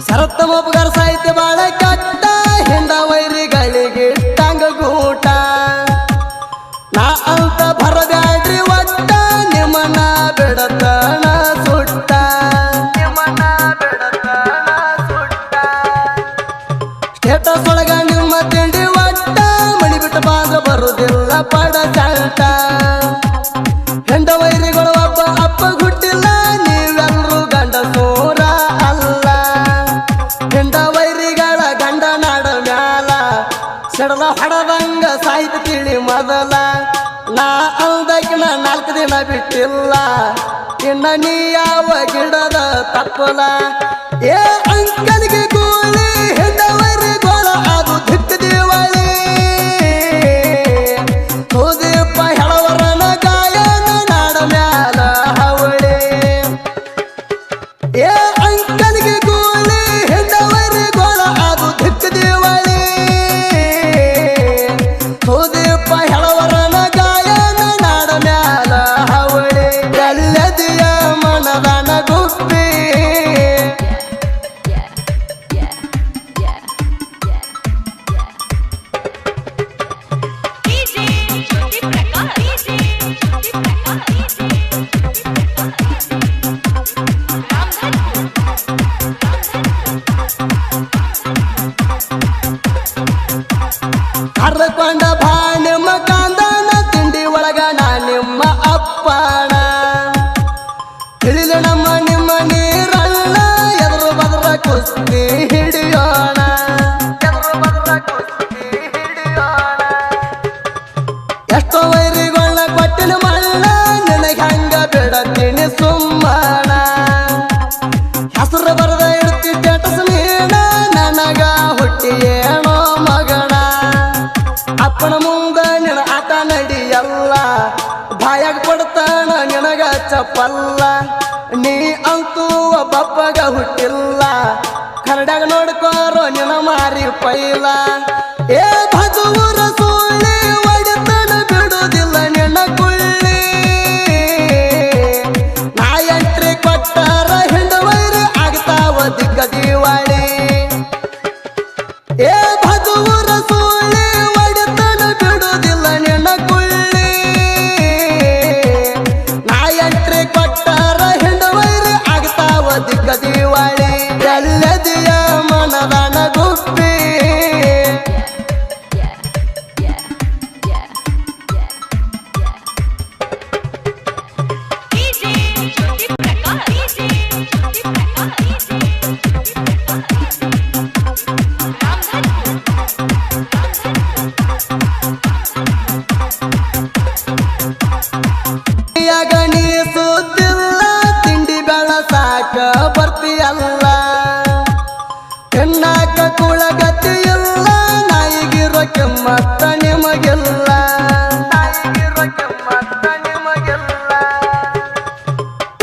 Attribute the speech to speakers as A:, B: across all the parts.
A: ಶರತ್ತ ಮೊಬ್ಬಗಾರ ಸಾಹಿತ್ಯ ಬಾಳ ಕಟ್ಟ ಹಿಂದ ವೈರಿಗಳಿಗೆ ಟಂಗ ಗೂಟ ನಾ ಅಂತ ಭರಬ್ಯಾಡ್ರಿ ಒಟ್ಟ ನಿಮ್ಮನ ಬಿಡತನ ಸುಟ್ಟ ಸ್ಟೇಟಸ್ ಒಳಗ ನಿಮ್ಮ ತಿಂಡಿ ಒಟ್ಟ ಮಣಿ ಬಿಟ್ಟ ಬಾಂದ್ರ ಬರುದಿಲ್ಲ ಪಡ ಚಾಟ ಹೆಂಡ ವೈರಿಗಳು ಒಬ್ಬ ಅಪ್ಪ ಹುಟ್ಟಿಲ್ಲ ನೀವೆಲ್ರು ಗಂಡಸೂರ ಅಲ್ಲ ಹೆಂಡ ವೈರಿಗಳ ಗಂಡ ನಾಡ ಮ್ಯಾಲ ಸಡಲ ಹೊಡದಂಗ ಸಾಹಿತ್ಯ ತಿಳಿ ಮೊದಲ ನಾ ಅಲ್ದಕ್ಕಿನ 4 ದಿನ ಬಿಟ್ಟಿಲ್ಲ ಇನ್ನ ನೀ ಯಾವ ಗಿಡದ ತಪ್ಪಲ ಏ ಅಂಕಲಿಗೆ ಗೋಳಿ ಹೆಂಡ ವೈರಿಗೋಳ ಅದು ದಿಕ್ಕ ದಿವಾಳಿ ಕೋದೀಪ ಹೆಳವರನ ಗಾಯನ ನಾಡ ಮ್ಯಾಲ ಹವಳಿ ಏ ಅಂಕಲಿಗೆ ಗೋಳಿ ಹೆಂಡ ವೈರಿಗೋಳ ಅದು ದಿಕ್ಕ ದಿವಾಳಿ ಕೋದೀಪ ಹೆಳವರನ ಗಾಯನ ನಾಡ ಮ್ಯಾಲ ಹವಳಿ ಎಲ್ಲದಿಯ ಮನದನ ಗುಪ್ಪಿ ಹರ್ಕೊಂಡ ಬಾ ನಿಮ್ಮ ಕಾಂದನ ತಿಂಡಿ ಒಳಗ ನಾ ನಿಮ್ಮ ಅಪ್ಪಣ ತಿಳಿದ ನಮ್ಮ ನಿಮ್ಮ ನೀರಲ್ಲ ಎದುರು ಬದ್ರ ಕುಸ್ತಿ ಹಿಡಿಯೋಣ ಎಷ್ಟೋ ವೈರಿಗೊಳ್ಳ ಕೊಟ್ಟಿನ ಮಳ್ಳ ನಿನಗೆ ಹಂಗ ಬಿಡತೀನಿ ಸುಮ್ಮಣ ಹೆಸರು ಬರದ ಇಡ್ತಿ ಸ್ಟೇಟಸ್ ನೀಡ ನನಗ ಹುಟ್ಟಿ ಏನೋ ಮಗಣ ಅಪ್ಪನ ಮುಂದ ನಿನ ಆಟ ನಡಿಯಲ್ಲ ಬಾಯಾಗ ಕೊಡ್ತಾನ ನಿನಗ ಚಪ್ಪಲ್ಲ ನೀ ಅಂತೂ ಒಬ್ಬಪ್ಪಗ ಹುಟ್ಟಿಲ್ಲ ಕನ್ನಡಾಗ ನೋಡ್ಕೋರೋ ನಿನ ಮಾರಿ ಪೈಲ ಏ ಭಜೂರ ಸುಳ್ಳಿ ಒಡಿತನ ಬಿಡುದಿಲ್ಲ ನಿನ್ನ ಕುಳ್ಳಿ ನಾ ಎಂಟ್ರಿ ಕೊಟ್ಟಾರ ಹಿಂಡ ವೈರಿ ಆಗ್ತಾವ ದಿಕ್ಕ ದಿವಾಳಿ ಏ ಭಜೂರ ಸುಳ್ಳಿ ಒಡಿತನ ಬಿಡುದಿಲ್ಲ ನಿನ್ನ ಕುಳ್ಳಿ ನಾ ಎಂಟ್ರಿ ಕೊಟ್ಟಾರ ಹಿಂಡ ವೈರಿ ಆಗ್ತಾವ ದಿಕ್ಕ ದಿವಾಳಿ ಎಲ್ಲದಿಯ ಮನದನ ಗುಪ್ಪಿ ಗಣಿ ಸುದ್ದಿಲ್ಲ ತಿಂಡಿ ಬೆಳಸಾಕ ಬರ್ತಿಯಲ್ಲ ತಿನ್ನಾಕ ಕುಳಗತಿ ಇಲ್ಲ ನಾಯಿಗಿರೋ ಕೆಮ್ಮತ್ತ ನಿಮಗಿಲ್ಲ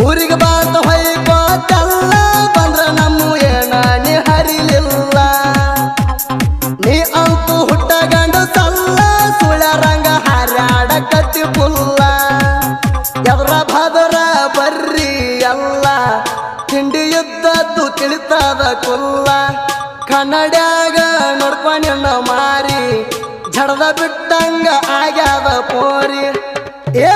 A: ಊರಿಗೆ ಬಾತ ಹೊಯ್ಕೋತಲ್ಲ ಬಂದ್ರ ನಮ್ಮ ಏನ ನೀ ಹರಿಲಿಲ್ಲ ನೀ ಅಂತೂ ಹುಟ್ಟ ಗಂಡ ಸಲ್ಲ ಸುಳ್ಯರಂಗ ಹಾರ್ಯಾಡ ಕತ್ತಿ ಪುಲ್ಲ ಎದ್ರ ಭದ್ರ ಬರ್ರಿ ಎಲ್ಲ ತಿಂಡಿ ಇದ್ದದ್ದು ತಿಳಿತದ ಕುಲ್ಲ ಕನ್ನಡ್ಯಾಗ ನೋಡ್ಕೊಂಡಿನ ಮಾರಿ ಜಡದ ಬಿಟ್ಟಂಗ ಆಗ್ಯಾದ ಪೋರಿ ಏ